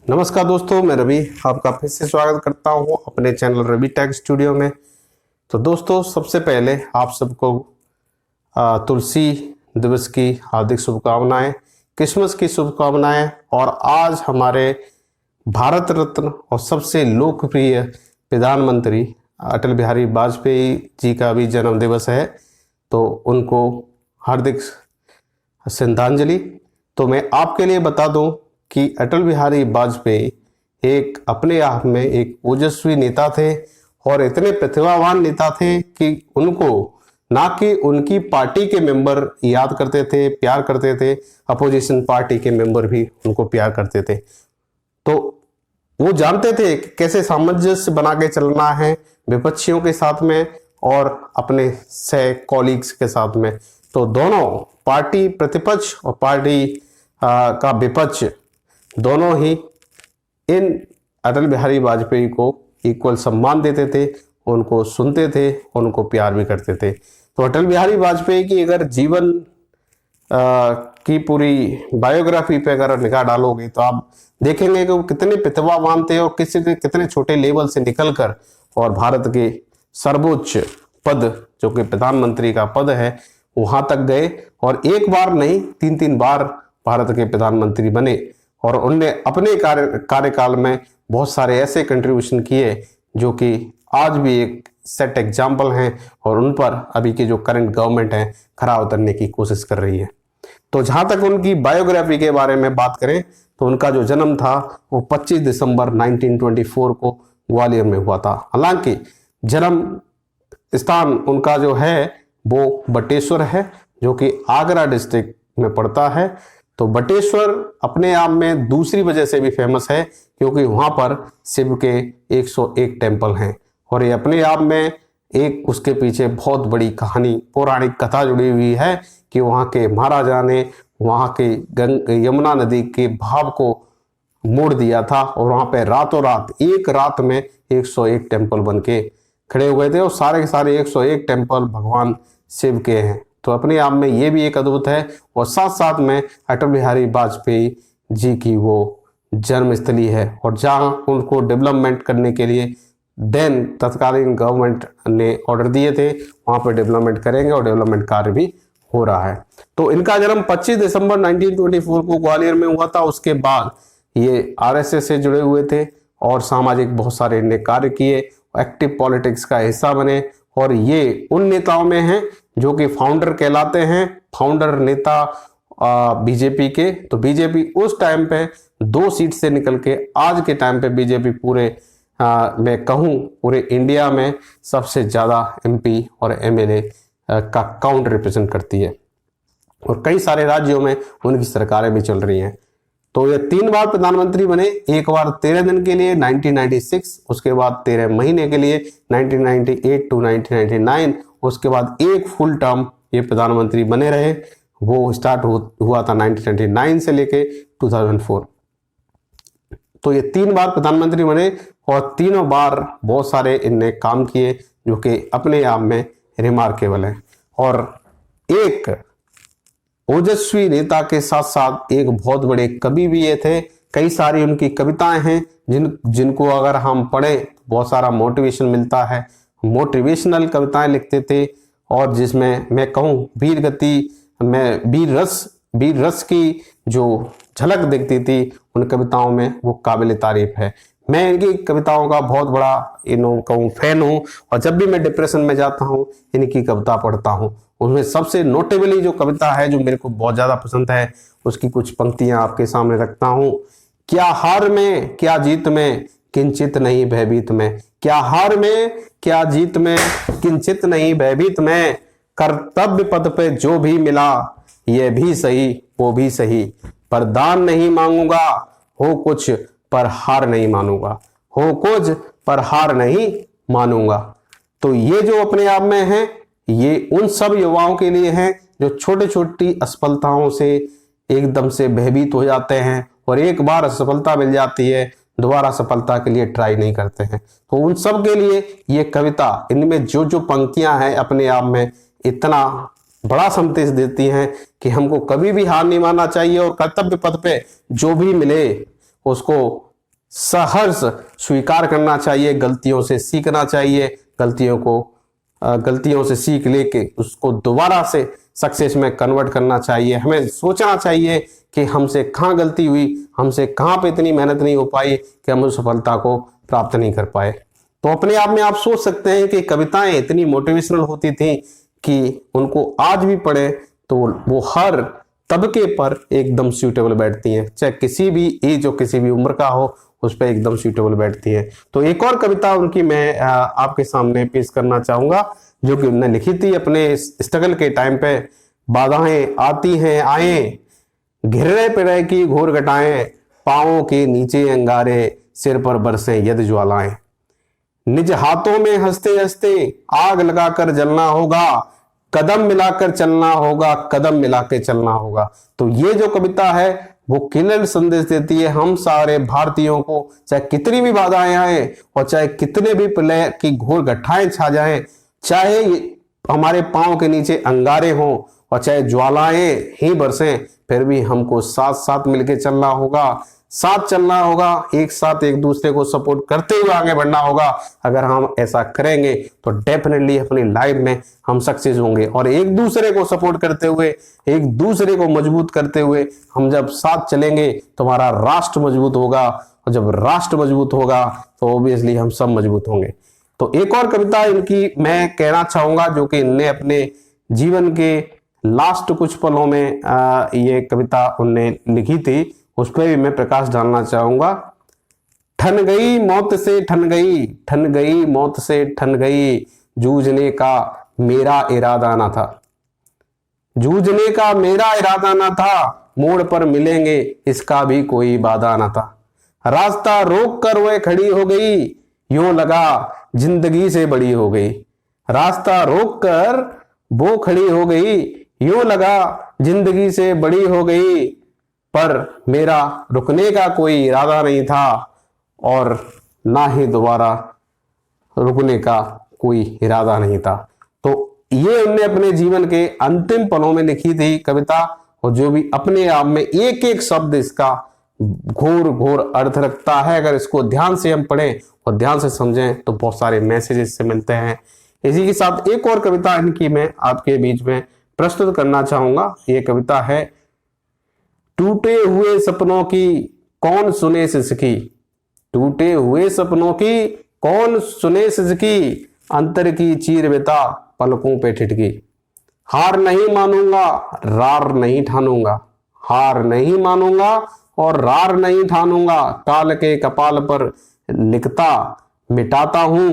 नमस्कार दोस्तों, मैं रवि आपका फिर से स्वागत करता हूं अपने चैनल रवि टेक स्टूडियो में। तो दोस्तों, सबसे पहले आप सबको तुलसी दिवस की हार्दिक शुभकामनाएं, क्रिसमस की शुभकामनाएं। और आज हमारे भारत रत्न और सबसे लोकप्रिय प्रधानमंत्री अटल बिहारी वाजपेयी जी का भी जन्म दिवस है, तो उनको हार्दिक श्रद्धांजलि। तो मैं आपके लिए बता दूं कि अटल बिहारी वाजपेयी एक अपने आप में एक ओजस्वी नेता थे और इतने प्रतिभावान नेता थे कि उनको ना कि उनकी पार्टी के मेंबर याद करते थे, प्यार करते थे, अपोजिशन पार्टी के मेंबर भी उनको प्यार करते थे। तो वो जानते थे कि कैसे सामंजस्य बना के चलना है विपक्षियों के साथ में और अपने सह कॉलीग्स के साथ में। तो दोनों पार्टी प्रतिपक्ष और पार्टी का विपक्ष दोनों ही इन अटल बिहारी वाजपेयी को इक्वल सम्मान देते थे, उनको सुनते थे, उनको प्यार भी करते थे। तो अटल बिहारी वाजपेयी की अगर जीवन की पूरी बायोग्राफी पे अगर निगाह डालोगे तो आप देखेंगे कि वो कितने प्रतिभावान थे और कितने छोटे लेवल से निकलकर और भारत के सर्वोच्च पद जो कि प्रधानमंत्री का पद है वहां तक गए। और एक बार नहीं, 3 बार भारत के प्रधानमंत्री बने और उनने अपने कार्यकाल में बहुत सारे ऐसे कंट्रीब्यूशन किए जो कि आज भी एक सेट एग्जाम्पल हैं और उन पर अभी की जो करंट गवर्नमेंट है खरा उतरने की कोशिश कर रही है। तो जहां तक उनकी बायोग्राफी के बारे में बात करें तो उनका जो जन्म था वो 25 दिसंबर 1924 को ग्वालियर में हुआ था। हालांकि जन्म स्थान उनका जो है वो बटेश्वर है, जो कि आगरा डिस्ट्रिक्ट में पड़ता है। तो बटेश्वर अपने आप में दूसरी वजह से भी फेमस है क्योंकि वहां पर शिव के 101 टेम्पल हैं और ये अपने आप में एक उसके पीछे बहुत बड़ी कहानी, पौराणिक कथा जुड़ी हुई है कि वहां के महाराजा ने वहां के यमुना नदी के भाव को मोड़ दिया था और वहां पे रातों रात एक रात में 101 टेम्पल बन के खड़े हुए थे और सारे के सारे 101 टेम्पल भगवान शिव के हैं। तो अपने आप में ये भी एक अद्भुत है। और साथ साथ में अटल बिहारी वाजपेयी जी की वो जन्मस्थली है और जहां उनको डेवलपमेंट करने के लिए देन तत्कालीन गवर्नमेंट ने ऑर्डर दिए थे वहां पर डेवलपमेंट करेंगे और डेवलपमेंट कार्य भी हो रहा है। तो इनका जन्म 25 दिसंबर 1924 को ग्वालियर में हुआ था। उसके बाद ये आरएसएस से जुड़े हुए थे और सामाजिक बहुत सारे इनने कार्य किए, एक्टिव पॉलिटिक्स का हिस्सा बने और ये उन नेताओं में हैं जो कि फाउंडर कहलाते हैं, फाउंडर नेता बीजेपी के। तो बीजेपी उस टाइम पे 2 सीट से निकल के आज के टाइम पे बीजेपी पूरे मैं कहूँ पूरे इंडिया में सबसे ज्यादा एमपी और एमएलए का काउंट रिप्रेजेंट करती है और कई सारे राज्यों में उनकी सरकारें भी चल रही हैं। तो ये 3 बार प्रधानमंत्री बने, एक बार 13 दिन के लिए 1996, उसके बाद 13 महीने के लिए 1998 टू 1999, उसके बाद एक फुल टर्म ये प्रधानमंत्री बने रहे। वो स्टार्ट हुआ था 1999 से लेके 2004। तो ये 3 बार प्रधानमंत्री बने और तीनों बार बहुत सारे इनने काम किए जो कि अपने आप में रिमार्केबल है। और एक ओजस्वी नेता के साथ साथ एक बहुत बड़े कवि भी ये थे। कई सारी उनकी कविताएं हैं जिनको अगर हम पढ़ें बहुत सारा मोटिवेशन मिलता है। मोटिवेशनल कविताएं लिखते थे और जिसमें मैं कहूँ वीर गति में वीर रस की जो झलक दिखती थी उन कविताओं में, वो काबिल तारीफ है। मैं इनकी कविताओं का बहुत बड़ा कहूँ फैन हूँ और जब भी मैं डिप्रेशन में जाता हूँ इनकी कविता पढ़ता हूँ। उसमें सबसे नोटेबली जो कविता है जो मेरे को बहुत ज्यादा पसंद है उसकी कुछ पंक्तियां आपके सामने रखता हूँ। क्या हार में क्या जीत में किंचित नहीं भयभीत में, क्या हार में क्या जीत में किंचित नहीं भयभीत में, कर्तव्य पद पे जो भी मिला ये भी सही वो भी सही, पर दान नहीं मांगूंगा हो कुछ पर हार नहीं मानूंगा, हो कुछ पर हार नहीं मानूंगा। तो ये जो अपने आप में है ये उन सब युवाओं के लिए है जो छोटी छोटी असफलताओं से एकदम से भयभीत हो जाते हैं और एक बार असफलता मिल जाती है दोबारा सफलता के लिए ट्राई नहीं करते हैं। तो उन सब के लिए ये कविता, इनमें जो जो पंक्तियां हैं अपने आप में इतना बड़ा संदेश देती हैं कि हमको कभी भी हार नहीं मानना चाहिए और कर्तव्य पथ पे जो भी मिले उसको सहर्ष स्वीकार करना चाहिए, गलतियों से सीखना चाहिए, गलतियों से सीख लेके उसको दोबारा से सक्सेस में कन्वर्ट करना चाहिए। हमें सोचना चाहिए कि हमसे कहाँ गलती हुई, हमसे कहाँ पे इतनी मेहनत नहीं हो पाई कि हम उस सफलता को प्राप्त नहीं कर पाए। तो अपने आप में आप सोच सकते हैं कि कविताएं इतनी मोटिवेशनल होती थी कि उनको आज भी पढ़े तो वो हर तबके पर एकदम सूटेबल बैठती हैं, चाहे किसी भी एज और किसी भी उम्र का हो, उस पर एकदम सूटेबल बैठती है। तो एक और कविता उनकी मैं आपके सामने पेश करना चाहूंगा, जो कि उन्होंने लिखी थी अपने स्ट्रगल के टाइम पे। बाधाएं आती हैं आए, घिरे पिरे की घोर घटाएं, पांवों के नीचे अंगारे, सिर पर बरसें यदि ज्वालाएं। निज हाथों में हंसते हंसते आग लगाकर जलना होगा, कदम मिलाकर चलना होगा, कदम मिलाकर चलना होगा। तो ये जो कविता है वो क्लियर संदेश देती है हम सारे भारतीयों को, चाहे कितनी भी बाधाएं आए और चाहे कितने भी प्रलय की घोर घटाएं छा जाएं, चाहे हमारे पांव के नीचे अंगारे हों और चाहे ज्वालाएं ही बरसें, फिर भी हमको साथ साथ मिलके चलना होगा, साथ चलना होगा, एक साथ एक दूसरे को सपोर्ट करते हुए आगे बढ़ना होगा। अगर हम ऐसा करेंगे तो डेफिनेटली अपनी लाइफ में हम सक्सेस होंगे। और एक दूसरे को सपोर्ट करते हुए, एक दूसरे को मजबूत करते हुए हम जब साथ चलेंगे तो हमारा राष्ट्र मजबूत होगा, और जब राष्ट्र मजबूत होगा तो ऑब्वियसली हम सब मजबूत होंगे। तो एक और कविता इनकी मैं कहना चाहूंगा, जो कि इनने अपने जीवन के लास्ट कुछ पलों में ये कविता उनने लिखी थी, उस पर भी मैं प्रकाश डालना चाहूंगा। ठन गई मौत से ठन गई, ठन गई मौत से ठन गई, जूझने का मेरा इरादा ना था, जूझने का मेरा इरादा ना था, मोड़ पर मिलेंगे इसका भी कोई वादा ना था। रास्ता रोक कर वह खड़ी हो गई, यूं लगा जिंदगी से बड़ी हो गई। रास्ता रोक कर वो खड़ी हो गई, यूं लगा जिंदगी से बड़ी हो गई, पर मेरा रुकने का कोई इरादा नहीं था और ना ही दोबारा रुकने का कोई इरादा नहीं था। तो ये उन्होंने अपने जीवन के अंतिम पलों में लिखी थी कविता, और जो भी अपने आप में एक एक शब्द इसका घोर घोर अर्थ रखता है। अगर इसको ध्यान से हम पढ़ें और ध्यान से समझें तो बहुत सारे मैसेज इससे मिलते हैं। इसी के साथ एक और कविता इनकी मैं आपके बीच में प्रस्तुत करना चाहूंगा। ये कविता है टूटे हुए सपनों की कौन सुने सिसकी, टूटे हुए सपनों की कौन सुने सिसकी, अंतर की चीर बिता पलकों पे ठिठकी। हार नहीं मानूंगा रार नहीं ठानूंगा, हार नहीं मानूंगा और रार नहीं ठानूंगा, काल के कपाल पर लिखता मिटाता हूं,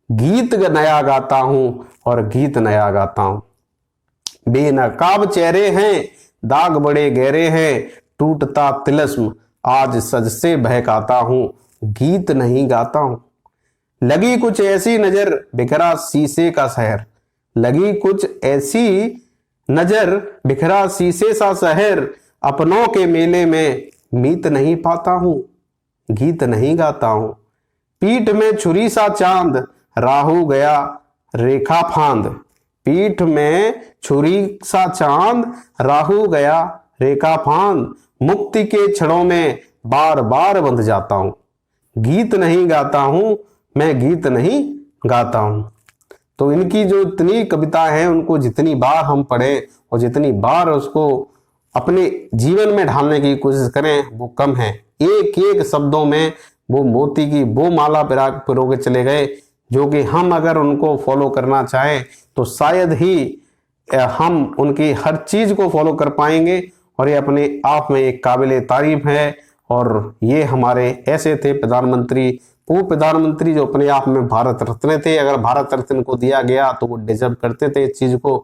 गीत नया गाता हूं और गीत नया गाता हूं। बेनकाब चेहरे हैं दाग बड़े गहरे हैं, टूटता तिलस्म आज सज से बहकाता हूं, गीत नहीं गाता हूं। लगी कुछ ऐसी नजर बिखरा शीशे का शहर, लगी कुछ ऐसी नजर बिखरा शीशे सा शहर, अपनों के मेले में मीत नहीं पाता हूं, गीत नहीं गाता हूं। पीठ में छुरी सा चांद राहु गया रेखा फांद, पीठ में छुरी सा चांद राहु गया रेखा फांद, मुक्ति के क्षणों में बार बार बंध जाता हूं, गीत नहीं गाता हूं, मैं गीत नहीं गाता हूं। तो इनकी जो इतनी कविता है उनको जितनी बार हम पढ़ें और जितनी बार उसको अपने जीवन में ढालने की कोशिश करें वो कम है। एक एक शब्दों में वो मोती की वो माला पिरो के चले गए, जो कि हम अगर उनको फॉलो करना चाहें तो शायद ही हम उनकी हर चीज को फॉलो कर पाएंगे। और ये अपने आप में एक काबिल तारीफ है। और ये हमारे ऐसे थे प्रधानमंत्री, वो प्रधानमंत्री जो अपने आप में भारत रत्न थे। अगर भारत रत्न को दिया गया तो वो डिजर्व करते थे इस चीज को,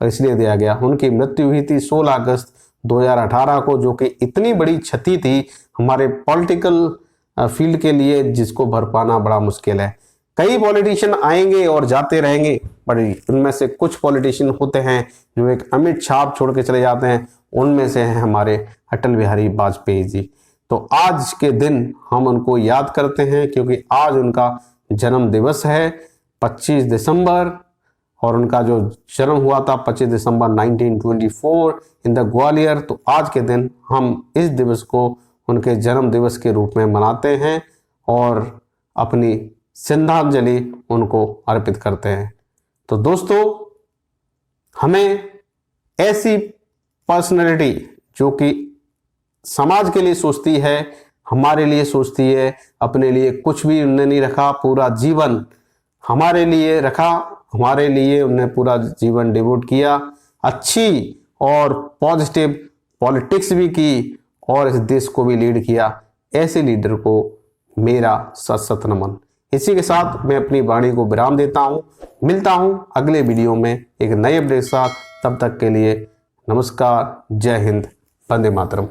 और इसलिए दिया गया। उनकी मृत्यु हुई थी 16 अगस्त 2018 को, जो कि इतनी बड़ी क्षति थी हमारे पॉलिटिकल फील्ड के लिए जिसको भर पाना बड़ा मुश्किल है। कई पॉलिटिशियन आएंगे और जाते रहेंगे, पर उनमें से कुछ पॉलिटिशियन होते हैं जो एक अमिट छाप छोड़ के चले जाते हैं। उनमें से हैं हमारे अटल बिहारी वाजपेयी जी। तो आज के दिन हम उनको याद करते हैं क्योंकि आज उनका जन्म दिवस है 25 दिसंबर, और उनका जो जन्म हुआ था 25 दिसंबर 1924 इन द ग्वालियर। तो आज के दिन हम इस दिवस को उनके जन्म दिवस के रूप में मनाते हैं। और अपनी श्रद्धांजलि उनको अर्पित करते हैं। तो दोस्तों, हमें ऐसी पर्सनैलिटी जो कि समाज के लिए सोचती है, हमारे लिए सोचती है, अपने लिए कुछ भी उन्होंने नहीं रखा, पूरा जीवन हमारे लिए रखा, हमारे लिए उन्होंने पूरा जीवन डिवोट किया, अच्छी और पॉजिटिव पॉलिटिक्स भी की और इस देश को भी लीड किया, ऐसे लीडर को मेरा सत सत नमन। इसी के साथ मैं अपनी वाणी को विराम देता हूँ। मिलता हूँ अगले वीडियो में एक नए अपडेट के साथ। तब तक के लिए नमस्कार, जय हिंद, वंदे मातरम।